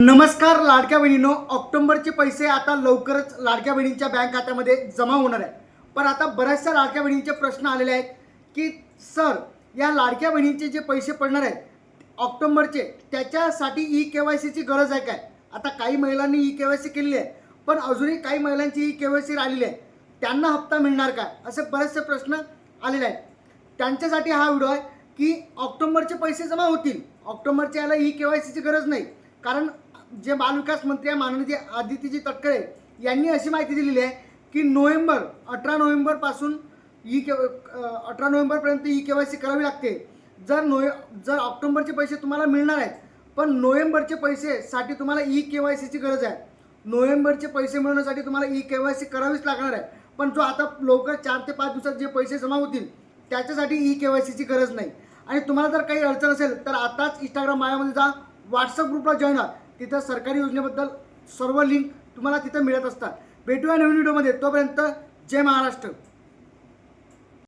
नमस्कार लाडक्या बहिणींनो, ऑक्टोबरचे पैसे आता लवकरच लाडक्या बहिणींच्या बँक खात्यामध्ये जमा होणार आहे। पण आता बऱ्याचशा लाडक्या बहिणींचे प्रश्न आलेले आहेत की सर, या लाडक्या बहिणींचे जे पैसे पडणार आहेत ऑक्टोबरचे, त्याच्यासाठी ई-केवायसीची गरज आहे काय? आता काही महिलांनी ई-केवायसी केलेली आहे, पण अजूनही काही महिलांची ई-केवायसी राहिलेली आहे, त्यांना हप्ता मिळणार काय? असे बरेचसे प्रश्न आलेले आहेत। त्यांच्यासाठी हा व्हिडिओ आहे की ऑक्टोबरचे पैसे जमा होतील, ऑक्टोबरच्या याला ई-केवायसीची गरज नाही। कारण जे बालविकास मंत्री आहे माननीय आदित्यजी तटकरे यांनी अशी माहिती दिलेली आहे की 18 नोव्हेंबरपासून 18 नोव्हेंबरपर्यंत ई-केवायसी करावी लागते। जर ऑक्टोबरचे पैसे तुम्हाला मिळणार आहेत, पण नोव्हेंबरचे पैसेसाठी तुम्हाला ई-केवायसीची गरज आहे। नोव्हेंबरचे पैसे मिळवण्यासाठी तुम्हाला ई-केवायसी करावीच लागणार आहे, पण जो आता लवकर 4 ते 5 दिवसात जे पैसे जमा होतील त्याच्यासाठी ई-केवायसीची गरज नाही। आणि तुम्हाला जर काही अडचण असेल तर आताच इंस्टाग्राम मायामध्ये जा, व्हॉट्सअप ग्रुपला जॉईन व्हा, तिथं सरकारी योजनेबद्दल सर्व लिंक तुम्हाला तिथं मिळत असतात। भेटूया नवीन व्हिडिओमध्ये, तोपर्यंत जय महाराष्ट्र।